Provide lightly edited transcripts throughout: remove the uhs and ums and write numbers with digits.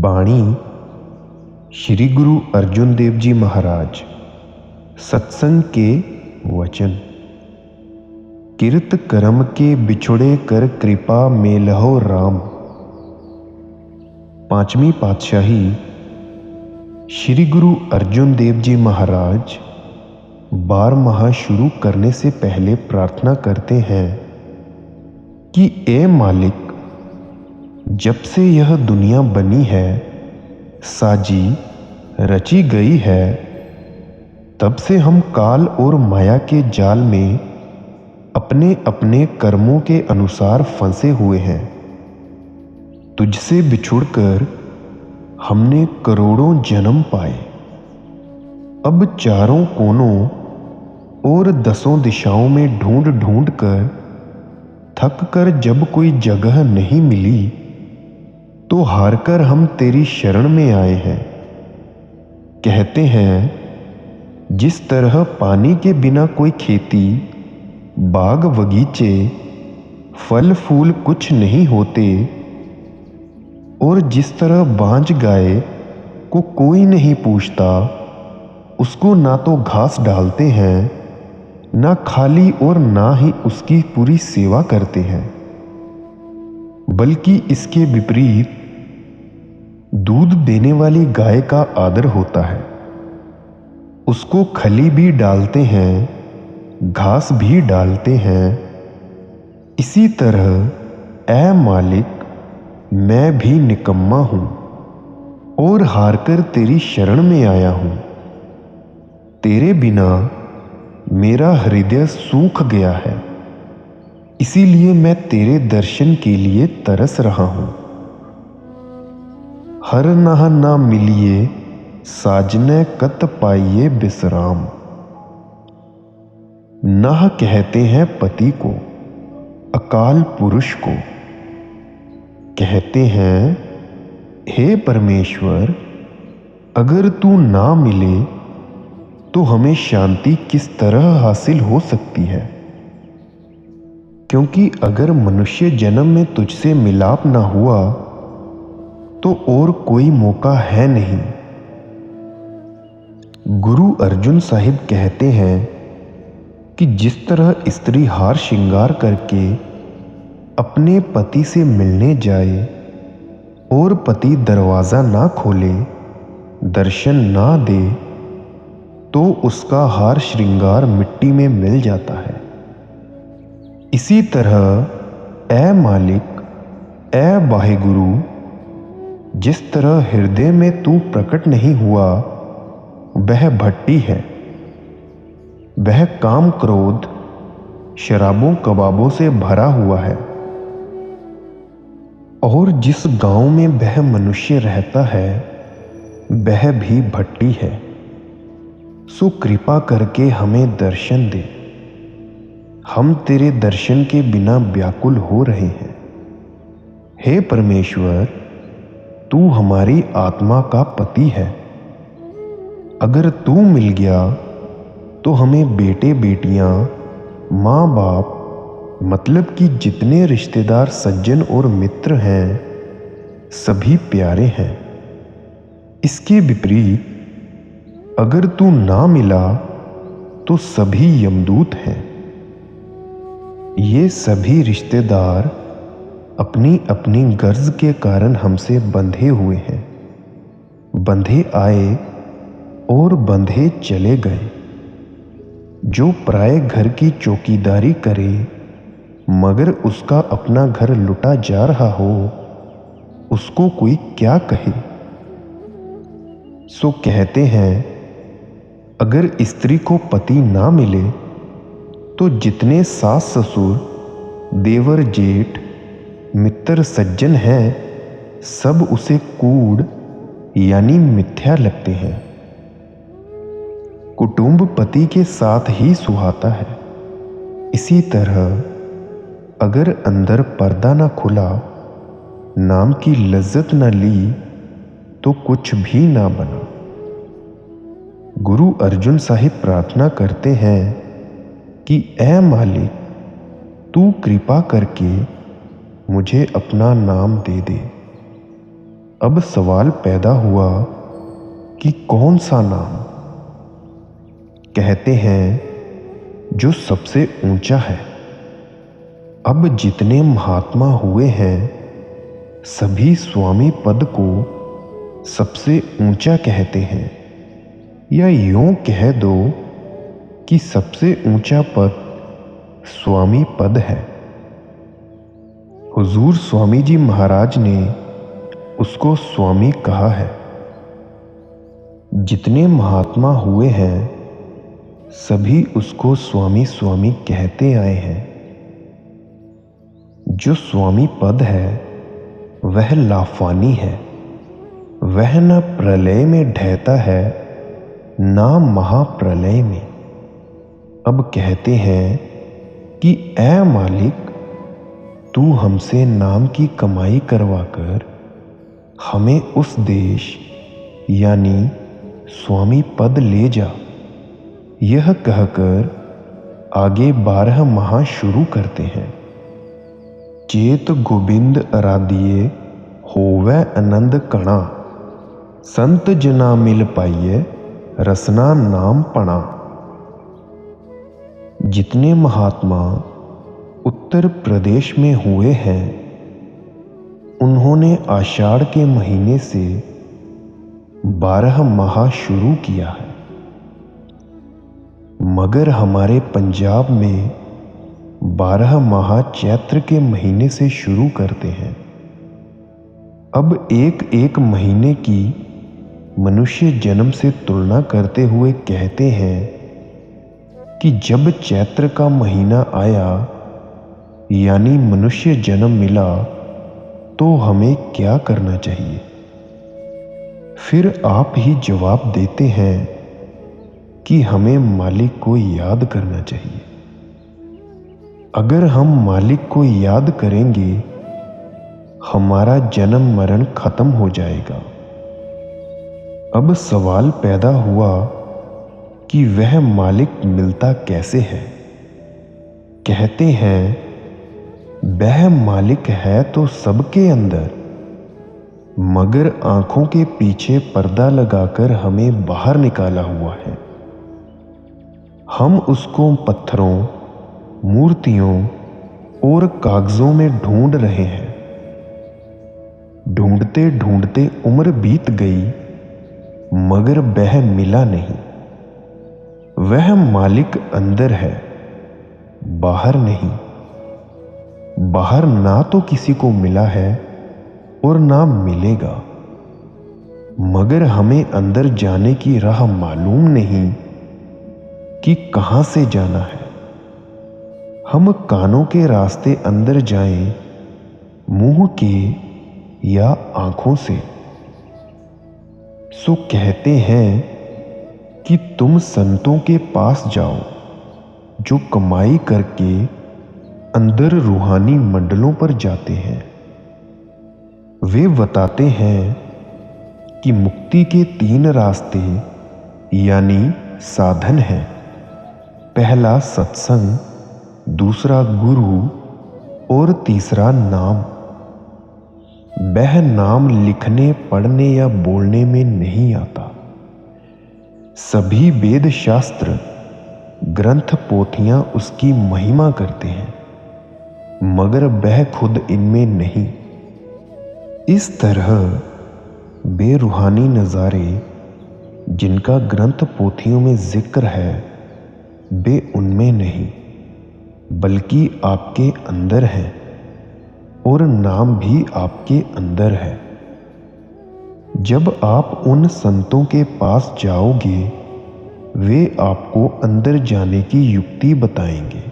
बाणी श्री गुरु अर्जुन देव जी महाराज। सत्संग के वचन। किरत कर्म के बिछुड़े कर कृपा मेलहो राम। पांचवी पातशाही श्री गुरु अर्जुन देव जी महाराज 12 माह शुरू करने से पहले प्रार्थना करते हैं कि ए मालिक, जब से यह दुनिया बनी है, साजी रची गई है, तब से हम काल और माया के जाल में अपने अपने कर्मों के अनुसार फंसे हुए हैं। तुझसे बिछुड़कर हमने करोड़ों जन्म पाए। अब चारों कोनों और 10 दिशाओं में ढूंढ ढूंढ कर थक कर जब कोई जगह नहीं मिली, तो हारकर हम तेरी शरण में आए हैं। कहते हैं, जिस तरह पानी के बिना कोई खेती, बाग बगीचे, फल फूल कुछ नहीं होते, और जिस तरह बांझ गाय को कोई नहीं पूछता, उसको ना तो घास डालते हैं, ना खाली और ना ही उसकी पूरी सेवा करते हैं, बल्कि इसके विपरीत दूध देने वाली गाय का आदर होता है। उसको खली भी डालते हैं, घास भी डालते हैं। इसी तरह ऐ मालिक, मैं भी निकम्मा हूं और हारकर तेरी शरण में आया हूं। तेरे बिना मेरा हृदय सूख गया है, इसीलिए मैं तेरे दर्शन के लिए तरस रहा हूं। हर नह ना मिलिए, साजने कत पाइए विश्राम। नह कहते हैं पति को, अकाल पुरुष को। कहते हैं, हे परमेश्वर, अगर तू ना मिले तो हमें शांति किस तरह हासिल हो सकती है? क्योंकि अगर मनुष्य जन्म में तुझसे मिलाप ना हुआ तो और कोई मौका है नहीं। गुरु अर्जुन साहिब कहते हैं कि जिस तरह स्त्री हार श्रृंगार करके अपने पति से मिलने जाए और पति दरवाजा ना खोले, दर्शन ना दे, तो उसका हार श्रृंगार मिट्टी में मिल जाता है। इसी तरह ऐ मालिक, ऐ वाहिगुरु, जिस तरह हृदय में तू प्रकट नहीं हुआ, वह भट्टी है। वह काम क्रोध शराबों कबाबों से भरा हुआ है। और जिस गांव में वह मनुष्य रहता है, वह भी भट्टी है। सो कृपा करके हमें दर्शन दे। हम तेरे दर्शन के बिना व्याकुल हो रहे हैं। हे परमेश्वर, तू हमारी आत्मा का पति है। अगर तू मिल गया तो हमें बेटे बेटियां, माँ बाप, मतलब कि जितने रिश्तेदार, सज्जन और मित्र हैं, सभी प्यारे हैं। इसके विपरीत अगर तू ना मिला तो सभी यमदूत हैं। ये सभी रिश्तेदार अपनी अपनी गर्ज के कारण हमसे बंधे हुए हैं। बंधे आए और बंधे चले गए। जो पराये घर की चौकीदारी करे मगर उसका अपना घर लुटा जा रहा हो, उसको कोई क्या कहे? सो कहते हैं, अगर स्त्री को पति ना मिले तो जितने सास ससुर, देवर जेठ, मित्र सज्जन हैं, सब उसे कूड़ यानी मिथ्या लगते हैं। कुटुंब पति के साथ ही सुहाता है। इसी तरह अगर अंदर पर्दा ना खुला, नाम की लज्जत न ली, तो कुछ भी ना बना। गुरु अर्जुन साहिब प्रार्थना करते हैं कि ऐ मालिक, तू कृपा करके मुझे अपना नाम दे दे। अब सवाल पैदा हुआ कि कौन सा नाम? कहते हैं जो सबसे ऊंचा है। अब जितने महात्मा हुए हैं सभी स्वामी पद को सबसे ऊंचा कहते हैं, या यूं कह दो कि सबसे ऊंचा पद स्वामी पद है। हुजूर स्वामी जी महाराज ने उसको स्वामी कहा है। जितने महात्मा हुए हैं सभी उसको स्वामी स्वामी कहते आए हैं। जो स्वामी पद है वह लाफानी है, वह न प्रलय में ढहता है ना महाप्रलय में। अब कहते हैं कि ऐ मालिक, तू हमसे नाम की कमाई करवाकर हमें उस देश यानी स्वामी पद ले जा। यह कहकर आगे 12 महा शुरू करते हैं। चेत गोविंद आराधिये होवे आनंद कणा, संत जना मिल पाइये रसना नाम पणा। जितने महात्मा उत्तर प्रदेश में हुए हैं उन्होंने आषाढ़ के महीने से 12 माह शुरू किया है, मगर हमारे पंजाब में 12 माह चैत्र के महीने से शुरू करते हैं। अब एक एक महीने की मनुष्य जन्म से तुलना करते हुए कहते हैं कि जब चैत्र का महीना आया यानी मनुष्य जन्म मिला तो हमें क्या करना चाहिए? फिर आप ही जवाब देते हैं कि हमें मालिक को याद करना चाहिए। अगर हम मालिक को याद करेंगे हमारा जन्म मरण खत्म हो जाएगा। अब सवाल पैदा हुआ कि वह मालिक मिलता कैसे है? कहते हैं वह मालिक है तो सबके अंदर, मगर आंखों के पीछे पर्दा लगाकर हमें बाहर निकाला हुआ है। हम उसको पत्थरों, मूर्तियों और कागजों में ढूंढ रहे हैं। ढूंढते ढूंढते उम्र बीत गई मगर वह मिला नहीं। वह मालिक अंदर है, बाहर नहीं। बाहर ना तो किसी को मिला है और ना मिलेगा, मगर हमें अंदर जाने की राह मालूम नहीं कि कहां से जाना है। हम कानों के रास्ते अंदर जाएं, मुंह के या आंखों से। सो कहते हैं कि तुम संतों के पास जाओ जो कमाई करके अंदर रूहानी मंडलों पर जाते हैं। वे बताते हैं कि मुक्ति के 3 रास्ते यानी साधन हैं। पहला सत्संग, दूसरा गुरु और तीसरा नाम। वह नाम लिखने, पढ़ने या बोलने में नहीं आता। सभी वेद शास्त्र, ग्रंथ, पोथियां उसकी महिमा करते हैं, मगर वह खुद इनमें नहीं। इस तरह बेरूहानी नज़ारे जिनका ग्रंथ पोथियों में जिक्र है वे उनमें नहीं बल्कि आपके अंदर है, और नाम भी आपके अंदर है। जब आप उन संतों के पास जाओगे वे आपको अंदर जाने की युक्ति बताएंगे।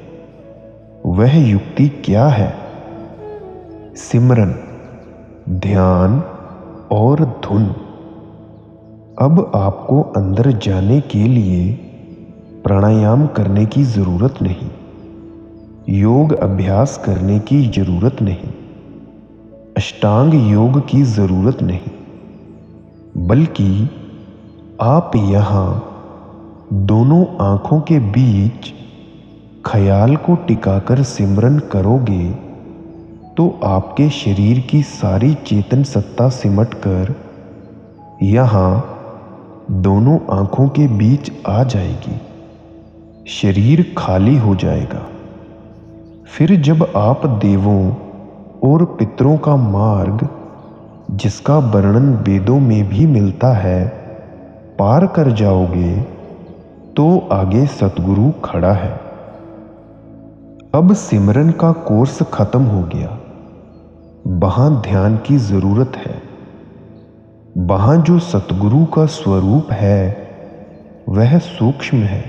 वह युक्ति क्या है? सिमरन, ध्यान और धुन। अब आपको अंदर जाने के लिए प्राणायाम करने की जरूरत नहीं, योग अभ्यास करने की जरूरत नहीं, अष्टांग योग की जरूरत नहीं, बल्कि आप यहाँ दोनों आंखों के बीच ख्याल को टिकाकर सिमरन करोगे तो आपके शरीर की सारी चेतन सत्ता सिमट कर यहाँ दोनों आंखों के बीच आ जाएगी। शरीर खाली हो जाएगा। फिर जब आप देवों और पितरों का मार्ग, जिसका वर्णन वेदों में भी मिलता है, पार कर जाओगे तो आगे सतगुरु खड़ा है। अब सिमरन का कोर्स खत्म हो गया। वहां ध्यान की जरूरत है। वहां जो सतगुरु का स्वरूप है वह सूक्ष्म है।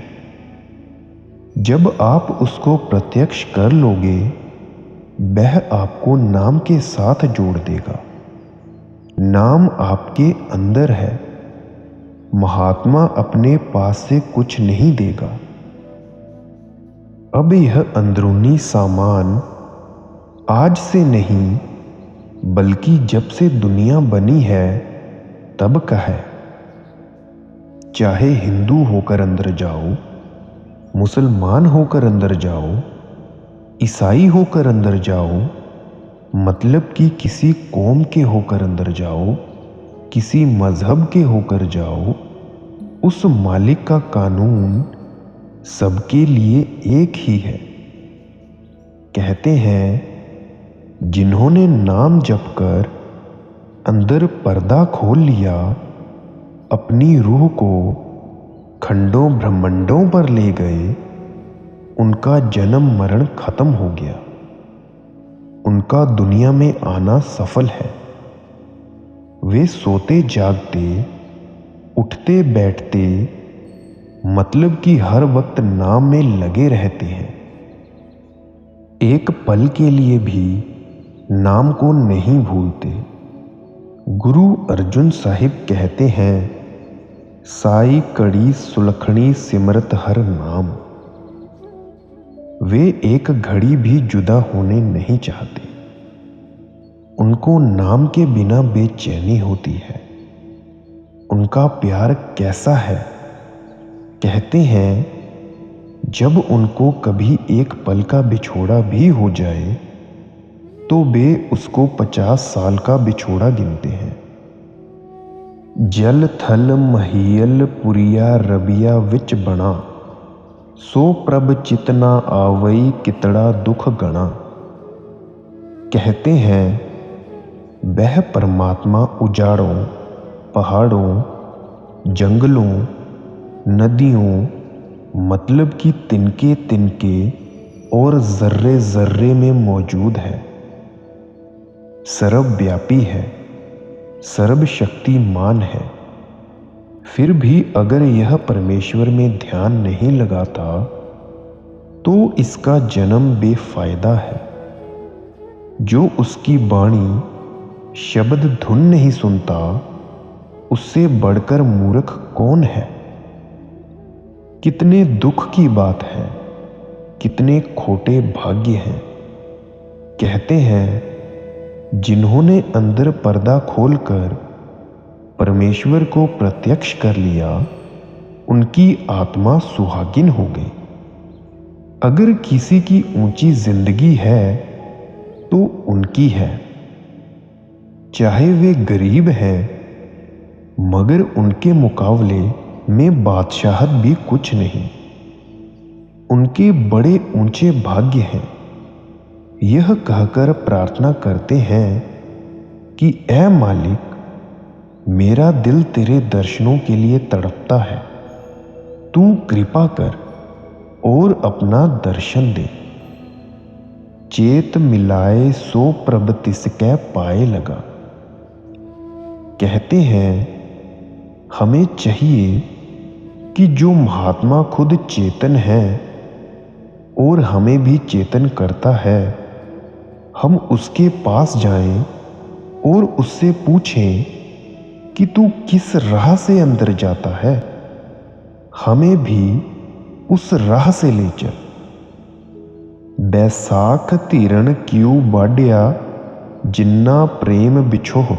जब आप उसको प्रत्यक्ष कर लोगे, वह आपको नाम के साथ जोड़ देगा। नाम आपके अंदर है। महात्मा अपने पास से कुछ नहीं देगा। अब यह अंदरूनी सामान आज से नहीं, बल्कि जब से दुनिया बनी है तब का है। चाहे हिंदू होकर अंदर जाओ, मुसलमान होकर अंदर जाओ, ईसाई होकर अंदर जाओ, मतलब कि किसी कौम के होकर अंदर जाओ, किसी मजहब के होकर जाओ, उस मालिक का कानून सबके लिए एक ही है। कहते हैं जिन्होंने नाम जपकर अंदर पर्दा खोल लिया, अपनी रूह को खंडों ब्रह्मांडों पर ले गए, उनका जन्म मरण खत्म हो गया। उनका दुनिया में आना सफल है। वे सोते जागते, उठते बैठते, मतलब कि हर वक्त नाम में लगे रहते हैं। एक पल के लिए भी नाम को नहीं भूलते। गुरु अर्जुन साहिब कहते हैं, साई कड़ी सुलखणी सिमरत हर नाम। वे एक घड़ी भी जुदा होने नहीं चाहते। उनको नाम के बिना बेचैनी होती है। उनका प्यार कैसा है? कहते हैं जब उनको कभी एक पल का बिछोड़ा भी हो जाए तो वे उसको 50 साल का बिछोड़ा गिनते हैं। जल थल महियल पुरिया रबिया विच बना, सो प्रभ चितना आवई कितड़ा दुख गणा। कहते हैं वह परमात्मा उजाड़ों, पहाड़ों, जंगलों, नदियों, मतलब कि तिनके तिनके और जर्रे जर्रे में मौजूद है। सर्वव्यापी है, सर्वशक्तिमान है। फिर भी अगर यह परमेश्वर में ध्यान नहीं लगाता तो इसका जन्म बेफायदा है। जो उसकी वाणी शब्द धुन नहीं सुनता, उससे बढ़कर मूर्ख कौन है। कितने दुख की बात है, कितने खोटे भाग्य हैं। कहते हैं जिन्होंने अंदर पर्दा खोलकर परमेश्वर को प्रत्यक्ष कर लिया, उनकी आत्मा सुहागिन हो गई। अगर किसी की ऊंची जिंदगी है तो उनकी है। चाहे वे गरीब हैं, मगर उनके मुकाबले में बादशाहत भी कुछ नहीं। उनके बड़े ऊंचे भाग्य हैं। यह कहकर प्रार्थना करते हैं कि ऐ मालिक, मेरा दिल तेरे दर्शनों के लिए तड़पता है। तू कृपा कर और अपना दर्शन दे। चेत मिलाए सो प्रभ तिसकै पाए लगा। कहते हैं हमें चाहिए कि जो महात्मा खुद चेतन है और हमें भी चेतन करता है, हम उसके पास जाएं और उससे पूछें कि तू किस राह से अंदर जाता है, हमें भी उस राह से ले चल। बैसाख धीरण क्यों बाढ़िया, जिन्ना प्रेम बिछोह,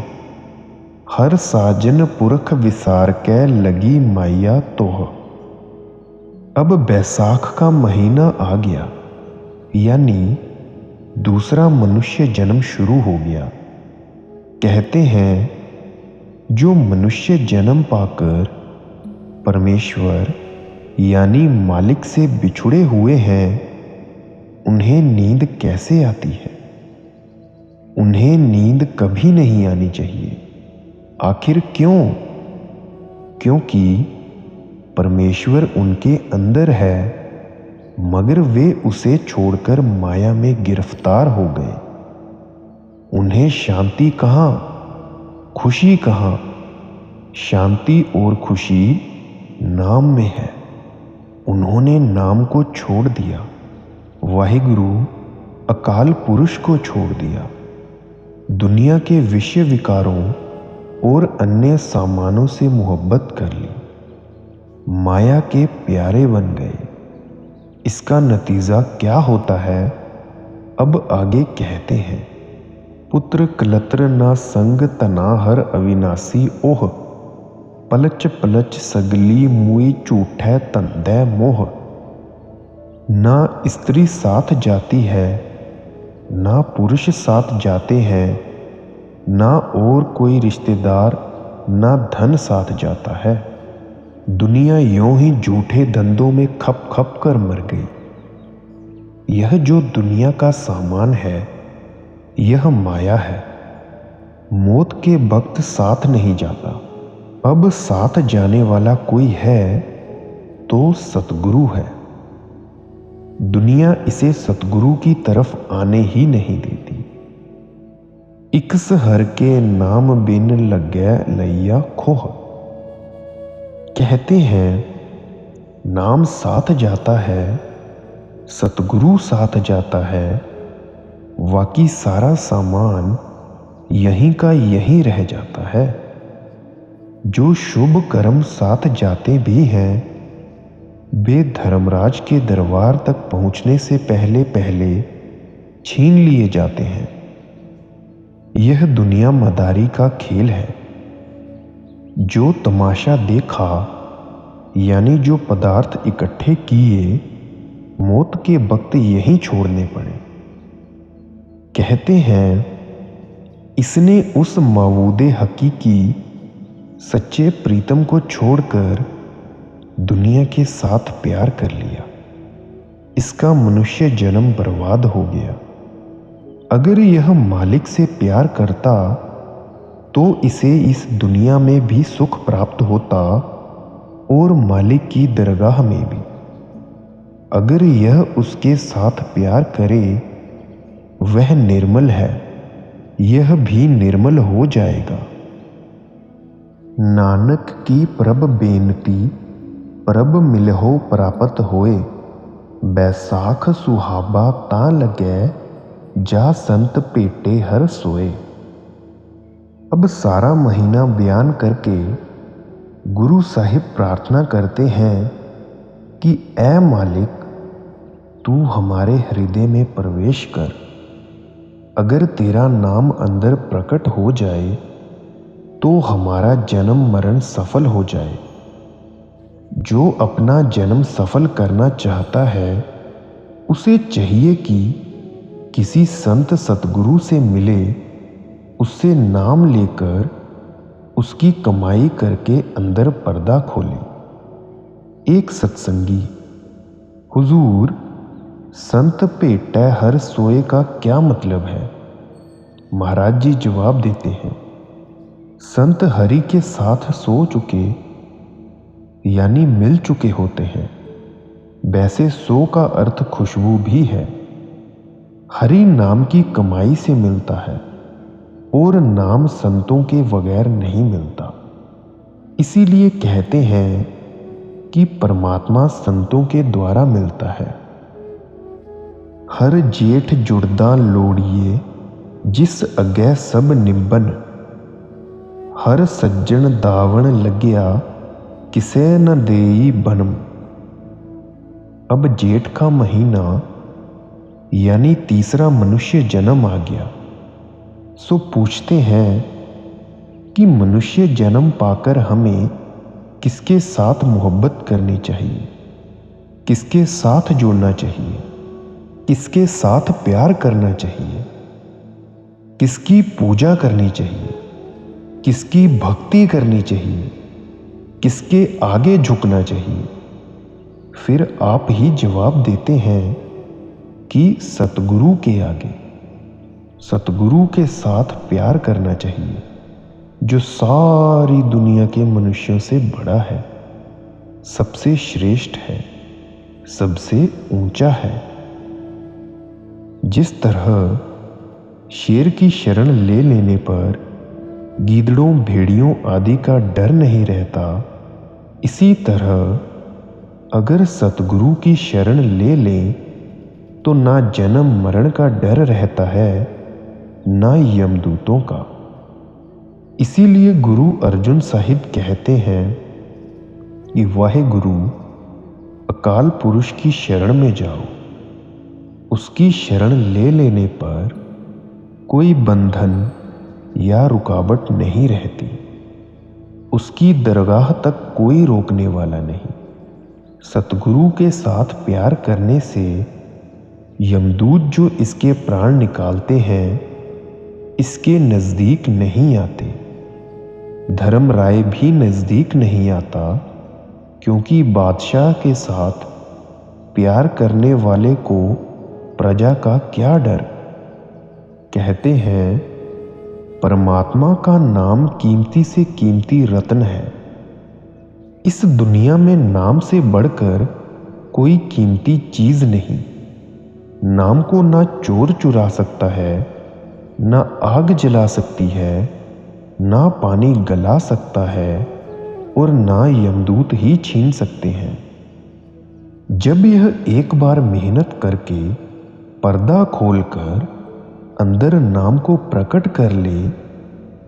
हर साजन पुरख विसार कै लगी माइया तोह। अब बैसाख का महीना आ गया, यानी दूसरा मनुष्य जन्म शुरू हो गया। कहते हैं जो मनुष्य जन्म पाकर परमेश्वर यानी मालिक से बिछुड़े हुए हैं, उन्हें नींद कैसे आती है? उन्हें नींद कभी नहीं आनी चाहिए। आखिर क्यों? क्योंकि परमेश्वर उनके अंदर है, मगर वे उसे छोड़कर माया में गिरफ्तार हो गए। उन्हें शांति कहाँ, खुशी कहाँ? शांति और खुशी नाम में है। उन्होंने नाम को छोड़ दिया, वाहिगुरु अकाल पुरुष को छोड़ दिया, दुनिया के विषय विकारों और अन्य सामानों से मोहब्बत कर ली, माया के प्यारे बन गए। इसका नतीजा क्या होता है, अब आगे कहते हैं। पुत्र कलत्र ना संग तना हर अविनाशी ओह, पलच पलच सगली मुई झूठै तंदै मोह। ना स्त्री साथ जाती है, ना पुरुष साथ जाते हैं, ना और कोई रिश्तेदार, ना धन साथ जाता है। दुनिया यूं ही झूठे धंधों में खप खप कर मर गई। यह जो दुनिया का सामान है, यह माया है। मौत के वक्त साथ नहीं जाता। अब साथ जाने वाला कोई है तो सतगुरु है। दुनिया इसे सतगुरु की तरफ आने ही नहीं देती। इक्स हर के नाम बिन लगे लैया खोह। कहते हैं नाम साथ जाता है, सतगुरु साथ जाता है, बाकी सारा सामान यहीं का यहीं रह जाता है। जो शुभ कर्म साथ जाते भी हैं, वे धर्मराज के दरबार तक पहुंचने से पहले पहले छीन लिए जाते हैं। यह दुनिया मदारी का खेल है। जो तमाशा देखा यानी जो पदार्थ इकट्ठे किए, मौत के वक्त यहीं छोड़ने पड़े। कहते हैं इसने उस मौजूदे हकीकी सच्चे प्रीतम को छोड़कर दुनिया के साथ प्यार कर लिया। इसका मनुष्य जन्म बर्बाद हो गया। अगर यह मालिक से प्यार करता तो इसे इस दुनिया में भी सुख प्राप्त होता और मालिक की दरगाह में भी। अगर यह उसके साथ प्यार करे, वह निर्मल है, यह भी निर्मल हो जाएगा। नानक की प्रभ बेनती प्रभ मिलहो प्राप्त होए, बैसाख सुहाबा ता लगे जा संत पेटे हर सोए। अब सारा महीना बयान करके गुरु साहिब प्रार्थना करते हैं कि ऐ मालिक, तू हमारे हृदय में प्रवेश कर। अगर तेरा नाम अंदर प्रकट हो जाए तो हमारा जन्म मरण सफल हो जाए। जो अपना जन्म सफल करना चाहता है, उसे चाहिए कि किसी संत सतगुरु से मिले, उससे नाम लेकर उसकी कमाई करके अंदर पर्दा खोले। एक सत्संगी, हुजूर संत भेटै हर सोए का क्या मतलब है? महाराज जी जवाब देते हैं, संत हरि के साथ सो चुके यानी मिल चुके होते हैं। वैसे सो का अर्थ खुशबू भी है। हरि नाम की कमाई से मिलता है और नाम संतों के बगैर नहीं मिलता। इसीलिए कहते हैं कि परमात्मा संतों के द्वारा मिलता है। हर जेठ जुड़दा लोड़िए जिस अगे सब निबन, हर सज्जन दावण लग्या किसे न देई बनम। अब जेठ का महीना यानी तीसरा मनुष्य जन्म आ गया। सो पूछते हैं कि मनुष्य जन्म पाकर हमें किसके साथ मोहब्बत करनी चाहिए, किसके साथ जुड़ना चाहिए? किसके साथ प्यार करना चाहिए, किसकी पूजा करनी चाहिए, किसकी भक्ति करनी चाहिए, किसके आगे झुकना चाहिए, फिर आप ही जवाब देते हैं कि सतगुरु के आगे, सतगुरु के साथ प्यार करना चाहिए, जो सारी दुनिया के मनुष्यों से बड़ा है, सबसे श्रेष्ठ है, सबसे ऊंचा है। जिस तरह शेर की शरण ले लेने पर गीदड़ों भेड़ियों आदि का डर नहीं रहता, इसी तरह अगर सतगुरु की शरण ले लें तो ना जन्म मरण का डर रहता है, ना यमदूतों का। इसीलिए गुरु अर्जुन साहिब कहते हैं कि वाहे गुरु, अकाल पुरुष की शरण में जाओ, उसकी शरण ले लेने पर कोई बंधन या रुकावट नहीं रहती, उसकी दरगाह तक कोई रोकने वाला नहीं। सतगुरु के साथ प्यार करने से यमदूत जो इसके प्राण निकालते हैं, इसके नज़दीक नहीं आते। धर्मराय भी नज़दीक नहीं आता, क्योंकि बादशाह के साथ प्यार करने वाले को प्रजा का क्या डर। कहते हैं परमात्मा का नाम कीमती से कीमती रत्न है। इस दुनिया में नाम से बढ़कर कोई कीमती चीज नहीं। नाम को ना चोर चुरा सकता है, ना आग जला सकती है, ना पानी गला सकता है और ना यमदूत ही छीन सकते हैं। जब यह एक बार मेहनत करके पर्दा खोलकर अंदर नाम को प्रकट कर ले,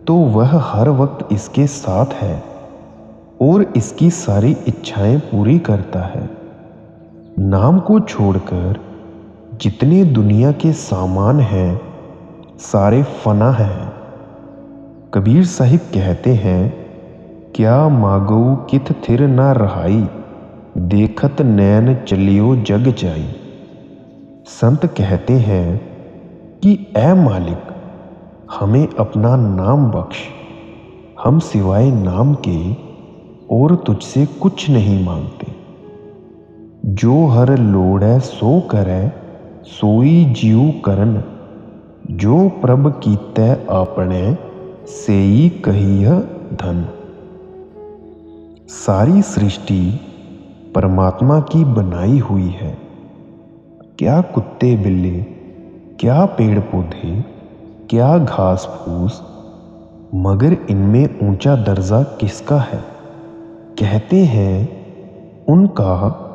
तो वह हर वक्त इसके साथ है और इसकी सारी इच्छाएं पूरी करता है। नाम को छोड़कर जितने दुनिया के सामान हैं, सारे फना हैं। कबीर साहिब कहते हैं, क्या मागऊ कित थिर ना रहाई, देखत नैन चलियो जग जाई। संत कहते हैं कि ऐ मालिक, हमें अपना नाम बख्श, हम सिवाय नाम के और तुझसे कुछ नहीं मांगते। जो हर लोड़ै सो करै, सोई जीव करन, जो प्रभ कीतै आपने, सेई कहिय धन। सारी सृष्टि परमात्मा की बनाई हुई है। क्या कुत्ते बिल्ली, क्या पेड़ पौधे, क्या घास फूस, मगर इनमें ऊंचा दर्जा किसका है? कहते हैं उनका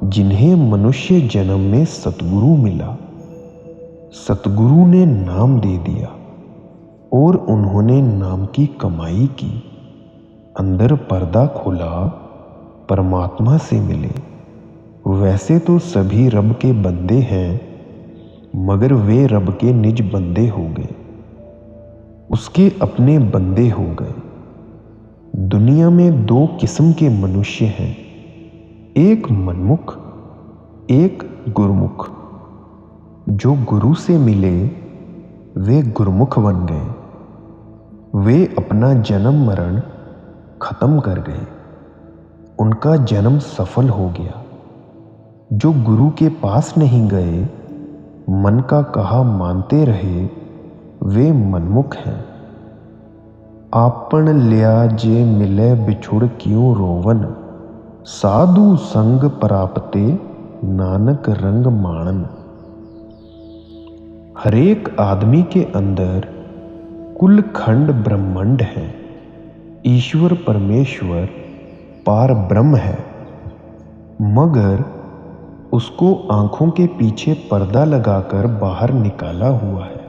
जिन्हें मनुष्य जन्म में सतगुरु मिला। सतगुरु ने नाम दे दिया और उन्होंने नाम की कमाई की। अंदर पर्दा खोला, परमात्मा से मिले। वैसे तो सभी रब के बंदे हैं, मगर वे रब के निज बंदे हो गए, उसके अपने बंदे हो गए। दुनिया में दो किस्म के मनुष्य हैं, एक मनमुख, एक गुरुमुख। जो गुरु से मिले वे गुरुमुख बन गए। वे अपना जन्म मरण खत्म कर गए, उनका जन्म सफल हो गया। जो गुरु के पास नहीं गए, मन का कहा मानते रहे, वे मनमुख हैं। आपन लिया जे मिले बिछुड़ क्यों रोवन, साधु संग प्राप्ते नानक रंग माणन। हरेक आदमी के अंदर कुल खंड ब्रह्मांड है। ईश्वर परमेश्वर पार ब्रह्म है, मगर उसको आंखों के पीछे पर्दा लगाकर बाहर निकाला हुआ है।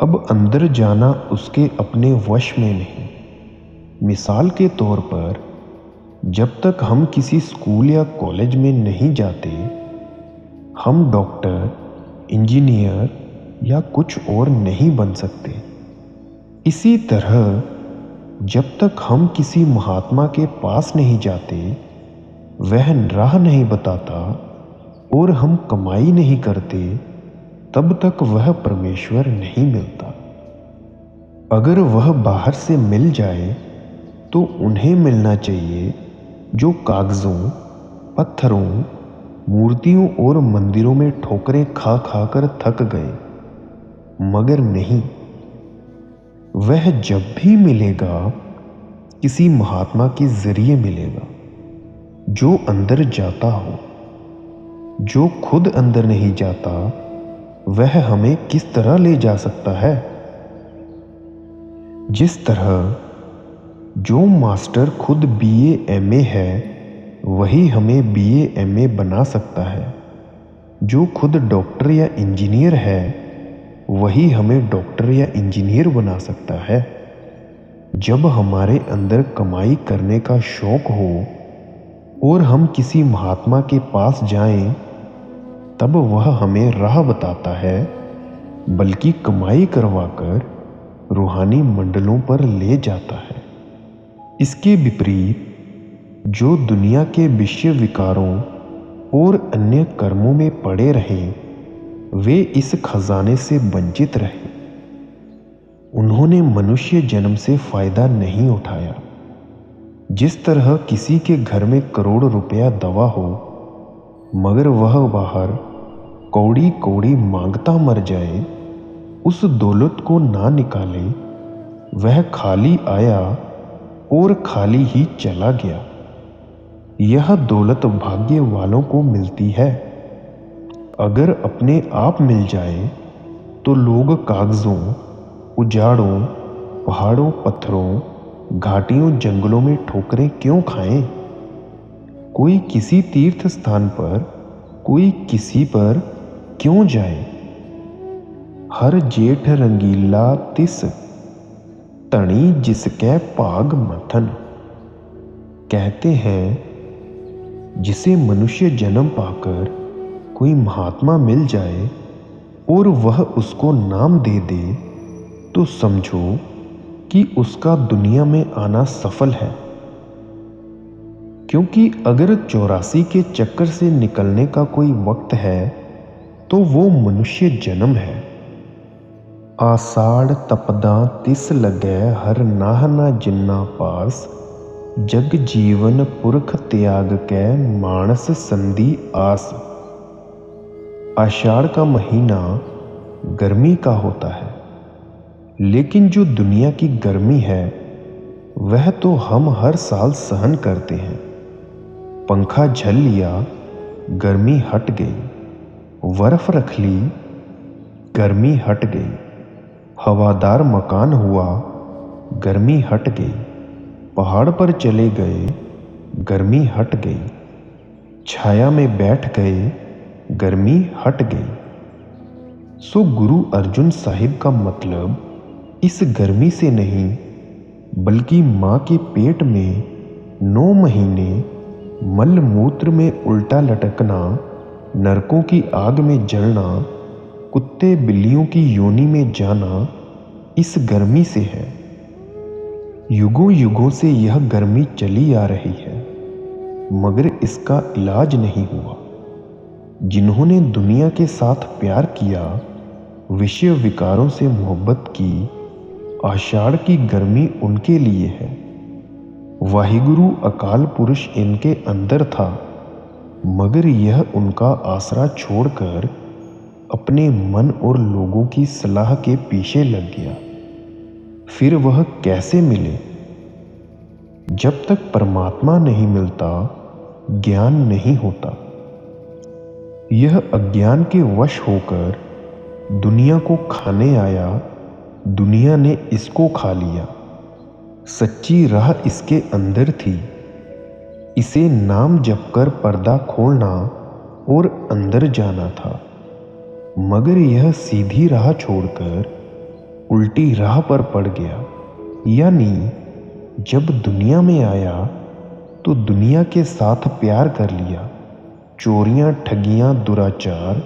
अब अंदर जाना उसके अपने वश में नहीं। मिसाल के तौर पर, जब तक हम किसी स्कूल या कॉलेज में नहीं जाते, हम डॉक्टर, इंजीनियर या कुछ और नहीं बन सकते। इसी तरह जब तक हम किसी महात्मा के पास नहीं जाते, वह राह नहीं बताता, और हम कमाई नहीं करते तब तक वह परमेश्वर नहीं मिलता। अगर वह बाहर से मिल जाए तो उन्हें मिलना चाहिए जो कागज़ों, पत्थरों, मूर्तियों और मंदिरों में ठोकरें खा खा कर थक गए, मगर नहीं, वह जब भी मिलेगा किसी महात्मा के जरिए मिलेगा जो अंदर जाता हो। जो खुद अंदर नहीं जाता वह हमें किस तरह ले जा सकता है? जिस तरह जो मास्टर खुद BA MA है वही हमें BA MA बना सकता है। जो खुद डॉक्टर या इंजीनियर है वही हमें डॉक्टर या इंजीनियर बना सकता है। जब हमारे अंदर कमाई करने का शौक हो और हम किसी महात्मा के पास जाएं, तब वह हमें राह बताता है, बल्कि कमाई करवाकर रूहानी मंडलों पर ले जाता है। इसके विपरीत जो दुनिया के विषय विकारों और अन्य कर्मों में पड़े रहे, वे इस खजाने से वंचित रहे। उन्होंने मनुष्य जन्म से फायदा नहीं उठाया। जिस तरह किसी के घर में करोड़ रुपया दवा हो मगर वह बाहर कौड़ी कौड़ी मांगता मर जाए, उस दौलत को ना निकाले, वह खाली आया और खाली ही चला गया। यह दौलत भाग्य वालों को मिलती है। अगर अपने आप मिल जाए तो लोग कागजों, उजाड़ों, पहाड़ों, पत्थरों, घाटियों, जंगलों में ठोकरें क्यों खाएं? कोई किसी तीर्थ स्थान पर, कोई किसी पर क्यों जाए? हर जेठ रंगीला तिस तणी जिसके भाग मथन। कहते हैं जिसे मनुष्य जन्म पाकर कोई महात्मा मिल जाए और वह उसको नाम दे दे तो समझो कि उसका दुनिया में आना सफल है। क्योंकि अगर 84 के चक्कर से निकलने का कोई वक्त है तो वो मनुष्य जन्म है। आषाढ़ तपदा तिस लगे हर नाह ना जिन्ना पास, जग जीवन पुरख त्याग के मानस संधि आस। आषाढ़ का महीना गर्मी का होता है, लेकिन जो दुनिया की गर्मी है वह तो हम हर साल सहन करते हैं। पंखा झल लिया, गर्मी हट गई। बर्फ रख ली, गर्मी हट गई। हवादार मकान हुआ, गर्मी हट गई। पहाड़ पर चले गए, गर्मी हट गई। छाया में बैठ गए, गर्मी हट गई। सो गुरु अर्जुन साहिब का मतलब इस गर्मी से नहीं, बल्कि माँ के पेट में 9 महीने मल मूत्र में उल्टा लटकना, नरकों की आग में जलना, कुत्ते बिल्लियों की योनि में जाना, इस गर्मी से है। युगों युगों से यह गर्मी चली आ रही है, मगर इसका इलाज नहीं हुआ। जिन्होंने दुनिया के साथ प्यार किया, विषय विकारों से मोहब्बत की, आषाढ़ की गर्मी उनके लिए है। वाहिगुरु अकाल पुरुष इनके अंदर था, मगर यह उनका आसरा छोड़कर अपने मन और लोगों की सलाह के पीछे लग गया। फिर वह कैसे मिले? जब तक परमात्मा नहीं मिलता, ज्ञान नहीं होता। यह अज्ञान के वश होकर दुनिया को खाने आया, दुनिया ने इसको खा लिया। सच्ची राह इसके अंदर थी। इसे नाम जपकर पर्दा खोलना और अंदर जाना था, मगर यह सीधी राह छोड़कर उल्टी राह पर पड़ गया। यानी जब दुनिया में आया तो दुनिया के साथ प्यार कर लिया। चोरियां, ठगियां, दुराचार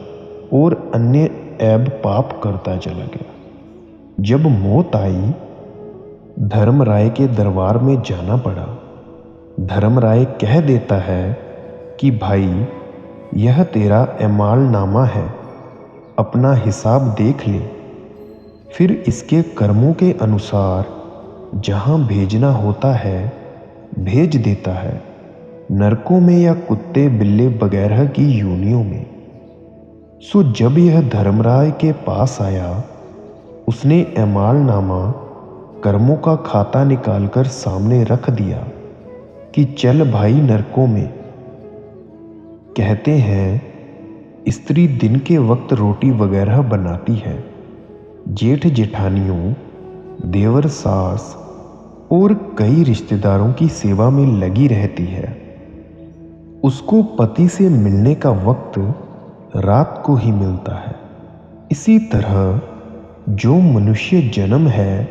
और अन्य ऐब पाप करता चला गया। जब मौत आई, धर्मराय के दरबार में जाना पड़ा। धर्मराय कह देता है कि भाई, यह तेरा एमाल नामा है, अपना हिसाब देख ले। फिर इसके कर्मों के अनुसार जहाँ भेजना होता है भेज देता है, नरकों में या कुत्ते बिल्ले वगैरह की योनियों में। सो जब यह धर्मराय के पास आया, उसने एमाल नामा कर्मों का खाता निकालकर सामने रख दिया कि चल भाई नरकों में। कहते हैं स्त्री दिन के वक्त रोटी वगैरह बनाती है, जेठ जेठानियों, देवर सास और कई रिश्तेदारों की सेवा में लगी रहती है। उसको पति से मिलने का वक्त रात को ही मिलता है। इसी तरह जो मनुष्य जन्म है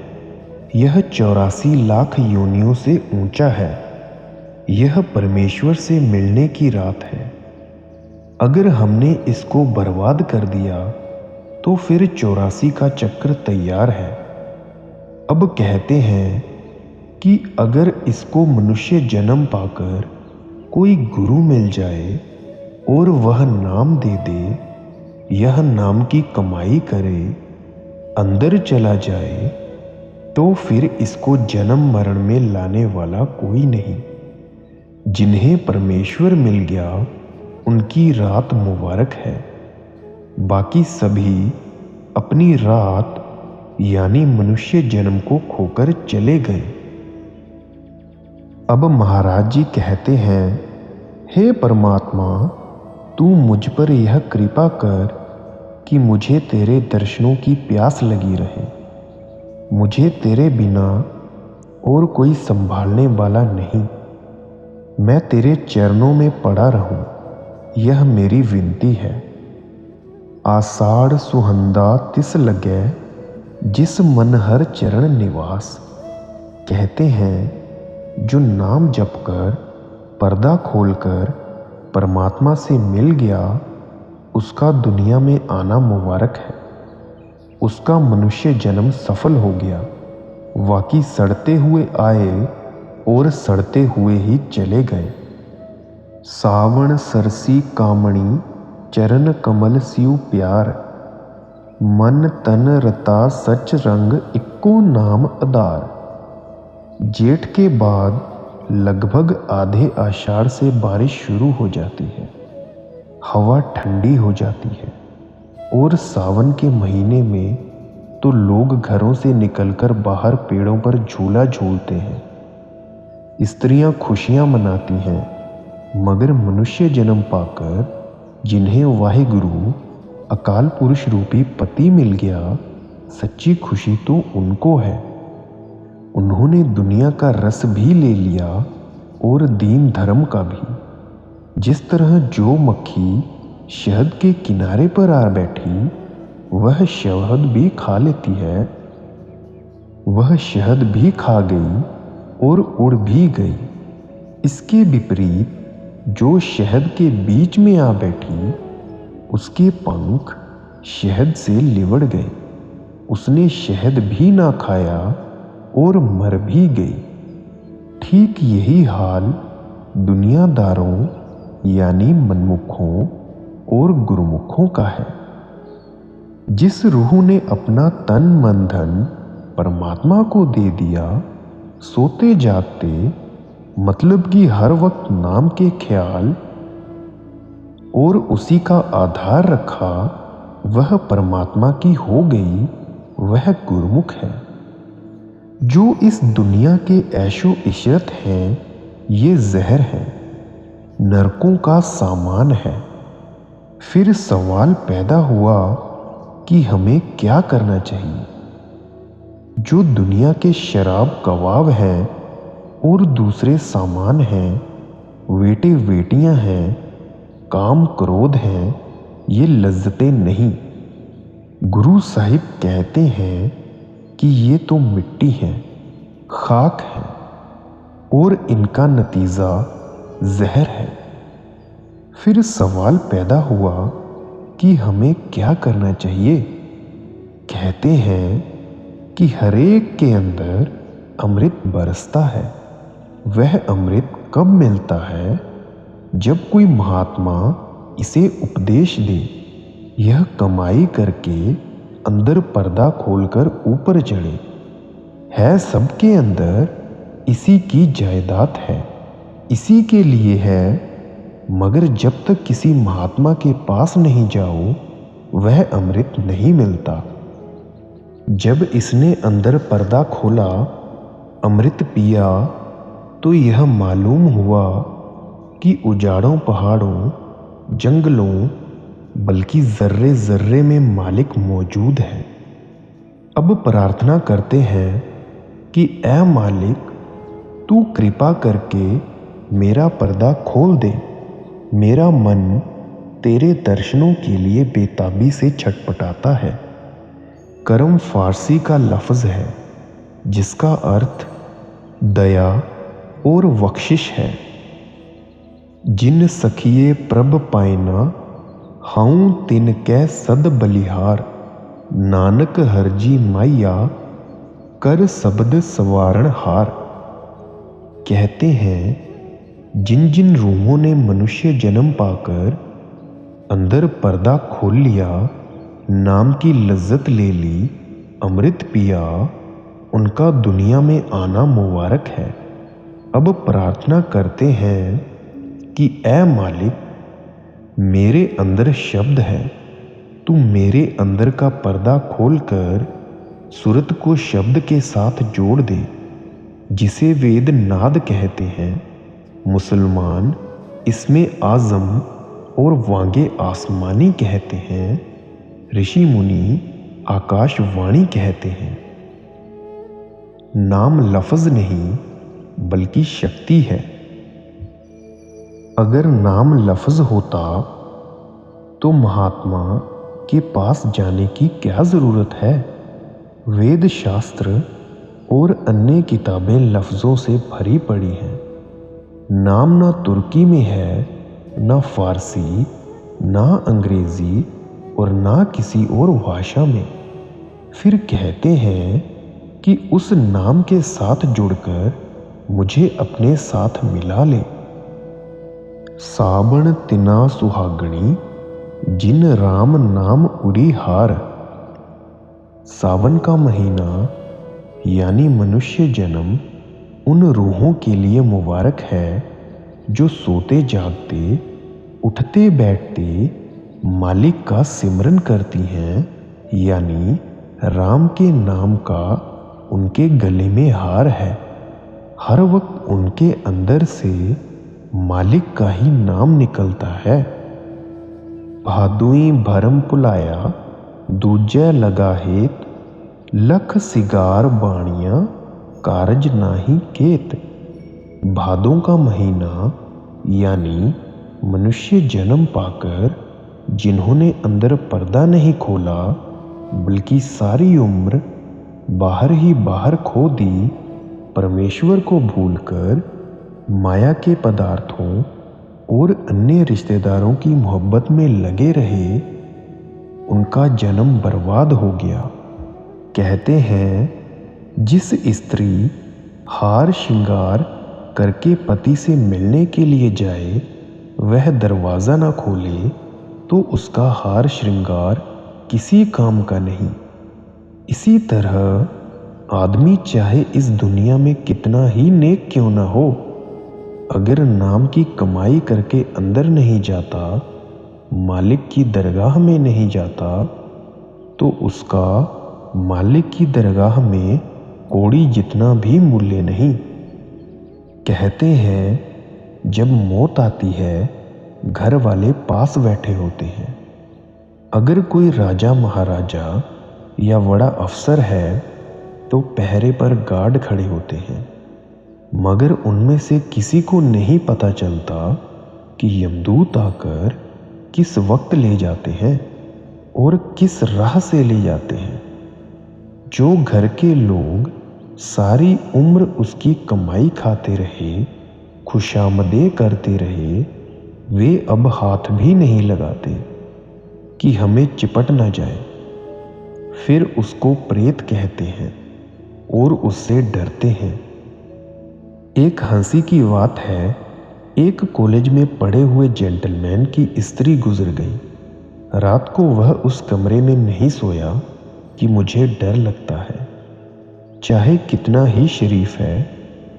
यह 84 लाख योनियों से ऊंचा है। यह परमेश्वर से मिलने की रात है। अगर हमने इसको बर्बाद कर दिया तो फिर 84 का चक्र तैयार है। अब कहते हैं कि अगर इसको मनुष्य जन्म पाकर कोई गुरु मिल जाए और वह नाम दे दे, यह नाम की कमाई करे, अंदर चला जाए, तो फिर इसको जन्म मरण में लाने वाला कोई नहीं। जिन्हें परमेश्वर मिल गया उनकी रात मुबारक है। बाकी सभी अपनी रात यानी मनुष्य जन्म को खोकर चले गए। अब महाराज जी कहते हैं, हे परमात्मा, तू मुझ पर यह कृपा कर कि मुझे तेरे दर्शनों की प्यास लगी रहे। मुझे तेरे बिना और कोई संभालने वाला नहीं। मैं तेरे चरणों में पड़ा रहूं, यह मेरी विनती है। आषाढ़ सुहंदा तिस लगे, जिस मन हर चरण निवास। कहते हैं जो नाम जप कर पर्दा खोलकर परमात्मा से मिल गया, उसका दुनिया में आना मुबारक है। उसका मनुष्य जन्म सफल हो गया। वाकई सड़ते हुए आए और सड़ते हुए ही चले गए। सावण सरसी कामणी, चरण कमल सिउ प्यार। मन तन रता सच रंग, इक्को नाम आधार। जेठ के बाद लगभग आधे आषाढ़ से बारिश शुरू हो जाती है। हवा ठंडी हो जाती है और सावन के महीने में तो लोग घरों से निकलकर बाहर पेड़ों पर झूला झूलते हैं। स्त्रियां खुशियां मनाती हैं, मगर मनुष्य जन्म पाकर जिन्हें वाहिगुरु अकाल पुरुष रूपी पति मिल गया, सच्ची खुशी तो उनको है। उन्होंने दुनिया का रस भी ले लिया और दीन धर्म का भी। जिस तरह जो मक्खी शहद के किनारे पर आ बैठी, वह शहद भी खा लेती है। वह शहद भी खा गई और उड़ भी गई। इसके विपरीत जो शहद के बीच में आ बैठी, उसके पंख शहद से लिबड़ गए। उसने शहद भी ना खाया और मर भी गई। ठीक यही हाल दुनियादारों यानी मनमुखों और गुरुमुखों का है। जिस रूह ने अपना तन मन धन परमात्मा को दे दिया, सोते जागते मतलब कि हर वक्त नाम के ख्याल और उसी का आधार रखा, वह परमात्मा की हो गई, वह गुरुमुख है। जो इस दुनिया के ऐशो इशरत हैं, ये जहर है, नरकों का सामान है। फिर सवाल पैदा हुआ कि हमें क्या करना चाहिए। जो दुनिया के शराब कबाब हैं और दूसरे सामान हैं, बेटे बेटियां हैं, काम क्रोध हैं, ये लज्जतें नहीं। गुरु साहिब कहते हैं कि ये तो मिट्टी है, खाक है और इनका नतीजा जहर है। फिर सवाल पैदा हुआ कि हमें क्या करना चाहिए। कहते हैं कि हरेक के अंदर अमृत बरसता है। वह अमृत कब मिलता है? जब कोई महात्मा इसे उपदेश दे। यह कमाई करके अंदर पर्दा खोलकर ऊपर चढ़े। है सबके अंदर, इसी की जायदाद है, इसी के लिए है, मगर जब तक किसी महात्मा के पास नहीं जाओ वह अमृत नहीं मिलता। जब इसने अंदर पर्दा खोला, अमृत पिया, तो यह मालूम हुआ कि उजाड़ों पहाड़ों, जंगलों, बल्कि जर्रे जर्रे में मालिक मौजूद है। अब प्रार्थना करते हैं कि ऐ मालिक, तू कृपा करके मेरा पर्दा खोल दे। मेरा मन तेरे दर्शनों के लिए बेताबी से छटपटाता है। करम फारसी का लफ्ज़ है जिसका अर्थ दया और बख्शिश है। जिन सखिए प्रभ पाइना, हाऊं तिन कै सद बलिहार। नानक हरजी माइया, कर शब्द सवारण हार। कहते हैं जिन जिन रूहों ने मनुष्य जन्म पाकर अंदर पर्दा खोल लिया, नाम की लज्जत ले ली, अमृत पिया, उनका दुनिया में आना मुबारक है। अब प्रार्थना करते हैं कि ऐ मालिक, मेरे अंदर शब्द है, तू मेरे अंदर का पर्दा खोलकर सूरत को शब्द के साथ जोड़ दे, जिसे वेद नाद कहते हैं। मुसलमान इसमें आज़म और वांगे आसमानी कहते हैं। ऋषि मुनि आकाशवाणी कहते हैं। नाम लफ्ज़ नहीं बल्कि शक्ति है। अगर नाम लफ्ज़ होता तो महात्मा के पास जाने की क्या ज़रूरत है। वेद शास्त्र और अन्य किताबें लफ्ज़ों से भरी पड़ी हैं। नाम ना तुर्की में है, ना फारसी, ना अंग्रेज़ी और ना किसी और भाषा में। फिर कहते हैं कि उस नाम के साथ जुड़कर मुझे अपने साथ मिला ले। साबण तिना सुहागणी, जिन राम नाम उरी हार। सावन का महीना यानी मनुष्य जन्म उन रूहों के लिए मुबारक है जो सोते जागते, उठते बैठते मालिक का सिमरन करती हैं, यानी राम के नाम का उनके गले में हार है। हर वक्त उनके अंदर से मालिक का ही नाम निकलता है। भादुई भरम पुलाया, दूजे लगा हेत, लख सिगार बाणियां, कारज नाही केत। भादों का महीना यानी मनुष्य जन्म पाकर जिन्होंने अंदर पर्दा नहीं खोला बल्कि सारी उम्र बाहर ही बाहर खो दी, परमेश्वर को भूलकर माया के पदार्थों और अन्य रिश्तेदारों की मोहब्बत में लगे रहे, उनका जन्म बर्बाद हो गया। कहते हैं जिस स्त्री हार श्रृंगार करके पति से मिलने के लिए जाए, वह दरवाज़ा ना खोले तो उसका हार श्रृंगार किसी काम का नहीं। इसी तरह आदमी चाहे इस दुनिया में कितना ही नेक क्यों ना हो, अगर नाम की कमाई करके अंदर नहीं जाता, मालिक की दरगाह में नहीं जाता, तो उसका मालिक की दरगाह में कौड़ी जितना भी मूल्य नहीं। कहते हैं जब मौत आती है घर वाले पास बैठे होते हैं। अगर कोई राजा महाराजा या बड़ा अफसर है तो पहरे पर गार्ड खड़े होते हैं, मगर उनमें से किसी को नहीं पता चलता कि यमदूत आकर किस वक्त ले जाते हैं और किस राह से ले जाते हैं। जो घर के लोग सारी उम्र उसकी कमाई खाते रहे, खुशामदे करते रहे, वे अब हाथ भी नहीं लगाते कि हमें चिपट न जाए। फिर उसको प्रेत कहते हैं और उससे डरते हैं। एक हंसी की बात है एक कॉलेज में पढ़े हुए जेंटलमैन की स्त्री गुजर गई। रात को वह उस कमरे में नहीं सोया कि मुझे डर लगता है। चाहे कितना ही शरीफ है,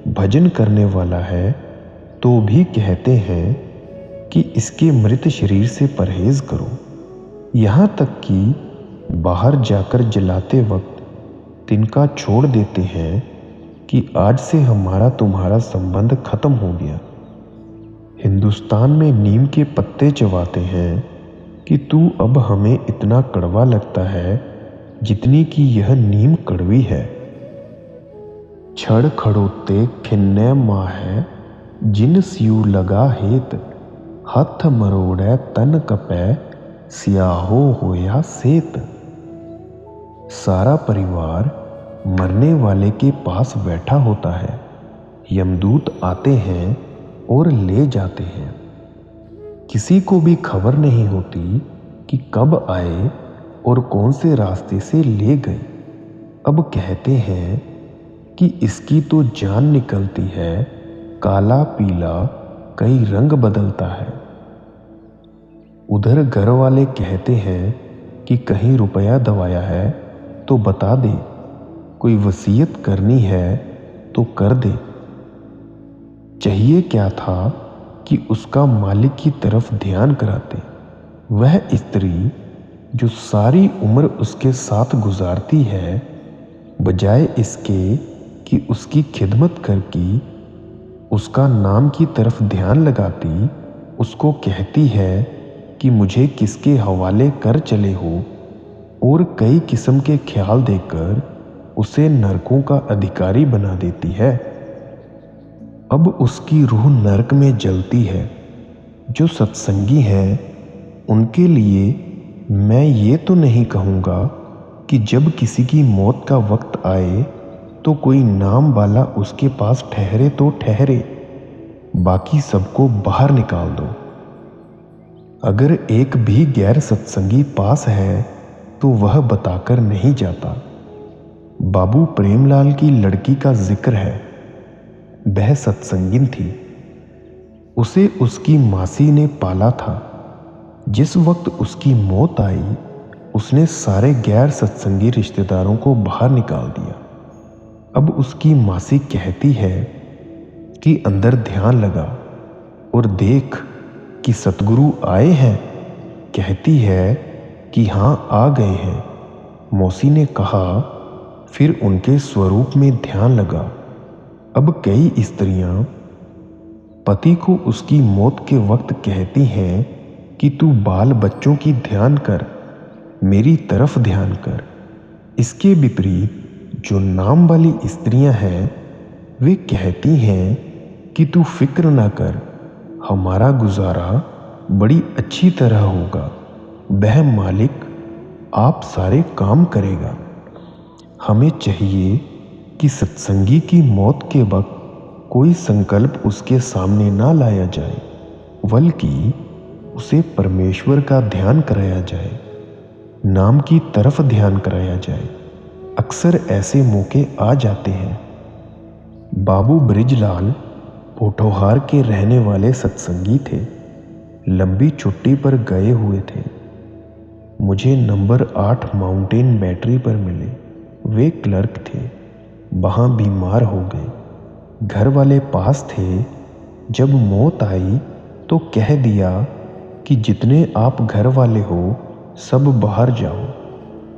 भजन करने वाला है, तो भी कहते हैं कि इसके मृत शरीर से परहेज करो। यहाँ तक कि बाहर जाकर जलाते वक्त तिनका छोड़ देते हैं कि आज से हमारा तुम्हारा संबंध खत्म हो गया। हिंदुस्तान में नीम के पत्ते चबाते हैं कि तू अब हमें इतना कड़वा लगता है जितनी कि यह नीम कड़वी है। छड़ खड़ोते खिन्ने माहे जिन स्यू लगा हेत, हथ मरोड़े तन कपै स्याहो होया सेत। सारा परिवार मरने वाले के पास बैठा होता है। यमदूत आते हैं और ले जाते हैं। किसी को भी खबर नहीं होती कि कब आए और कौन से रास्ते से ले गए। अब कहते हैं कि इसकी तो जान निकलती है, काला पीला कई रंग बदलता है। उधर घर वाले कहते हैं कि कहीं रुपया दबाया है तो बता दे, कोई वसीयत करनी है तो कर दे। चाहिए क्या था कि उसका मालिक की तरफ ध्यान कराते। वह स्त्री जो सारी उम्र उसके साथ गुजारती है, बजाय इसके कि उसकी खिदमत करके उसका नाम की तरफ ध्यान लगाती, उसको कहती है कि मुझे किसके हवाले कर चले हो, और कई किस्म के ख्याल देकर उसे नरकों का अधिकारी बना देती है। अब उसकी रूह नरक में जलती है। जो सत्संगी हैं उनके लिए मैं ये तो नहीं कहूँगा कि जब किसी की मौत का वक्त आए तो कोई नाम वाला उसके पास ठहरे तो ठहरे, बाकी सबको बाहर निकाल दो। अगर एक भी गैर सत्संगी पास है तो वह बताकर नहीं जाता। बाबू प्रेमलाल की लड़की का जिक्र है। वह सत्संगिन थी। उसे उसकी मासी ने पाला था। जिस वक्त उसकी मौत आई, उसने सारे गैर सत्संगी रिश्तेदारों को बाहर निकाल दिया। अब उसकी मासी कहती है कि अंदर ध्यान लगा और देख कि सतगुरु आए हैं। कहती है कि हाँ आ गए हैं। मौसी ने कहा, फिर उनके स्वरूप में ध्यान लगा। अब कई स्त्रियां पति को उसकी मौत के वक्त कहती हैं कि तू बाल बच्चों की ध्यान कर, मेरी तरफ ध्यान कर। इसके विपरीत जो नाम वाली स्त्रियां हैं, वे कहती हैं कि तू फिक्र ना कर, हमारा गुजारा बड़ी अच्छी तरह होगा। वह मालिक आप सारे काम करेगा। हमें चाहिए कि सत्संगी की मौत के वक्त कोई संकल्प उसके सामने ना लाया जाए, बल्कि उसे परमेश्वर का ध्यान कराया जाए, नाम की तरफ ध्यान कराया जाए। अक्सर ऐसे मौके आ जाते हैं। बाबू बृजलाल पोठोहार के रहने वाले सत्संगी थे। लंबी छुट्टी पर गए हुए थे। मुझे नंबर 8 माउंटेन बैटरी पर मिले। वे क्लर्क थे। वहाँ बीमार हो गए। घर वाले पास थे। जब मौत आई तो कह दिया कि जितने आप घर वाले हो सब बाहर जाओ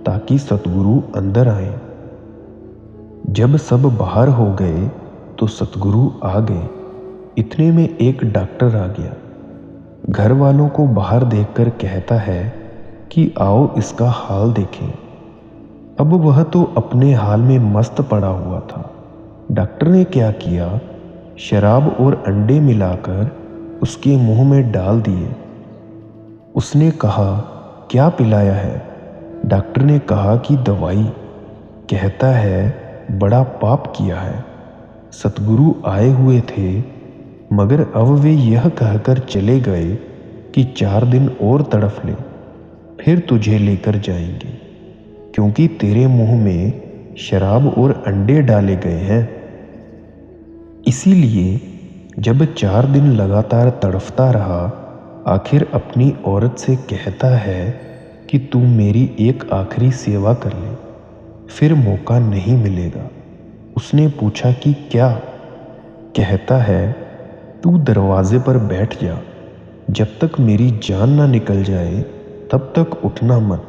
ताकि सतगुरु अंदर आए। जब सब बाहर हो गए तो सतगुरु आ गए। इतने में एक डॉक्टर आ गया। घर वालों को बाहर देखकर कहता है कि आओ इसका हाल देखें। अब वह तो अपने हाल में मस्त पड़ा हुआ था। डॉक्टर ने क्या किया, शराब और अंडे मिलाकर उसके मुंह में डाल दिए। उसने कहा, क्या पिलाया है? डॉक्टर ने कहा कि दवाई। कहता है, बड़ा पाप किया है। सतगुरु आए हुए थे, मगर अब वे यह कहकर चले गए कि 4 दिन और तड़फ ले, फिर तुझे लेकर जाएंगे, क्योंकि तेरे मुंह में शराब और अंडे डाले गए हैं। इसीलिए जब 4 दिन लगातार तड़फता रहा, आखिर अपनी औरत से कहता है कि तू मेरी एक आखिरी सेवा कर ले, फिर मौका नहीं मिलेगा। उसने पूछा कि क्या? कहता है, तू दरवाजे पर बैठ जा, जब तक मेरी जान ना निकल जाए तब तक उठना मत।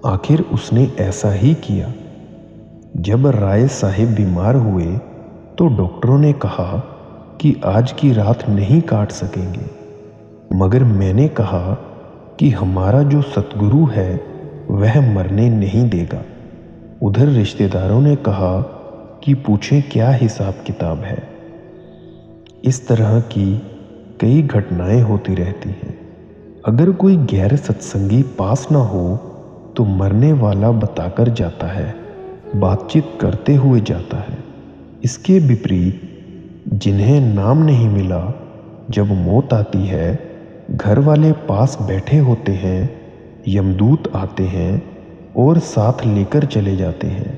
आखिर उसने ऐसा ही किया। जब राय साहिब बीमार हुए तो डॉक्टरों ने कहा कि आज की रात नहीं काट सकेंगे, मगर मैंने कहा कि हमारा जो सतगुरु है वह मरने नहीं देगा। उधर रिश्तेदारों ने कहा कि पूछें क्या हिसाब किताब है। इस तरह की कई घटनाएं होती रहती हैं। अगर कोई गैर सत्संगी पास ना हो तो मरने वाला बताकर जाता है, बातचीत करते हुए जाता है। इसके विपरीत जिन्हें नाम नहीं मिला, जब मौत आती है घर वाले पास बैठे होते हैं, यमदूत आते हैं और साथ लेकर चले जाते हैं।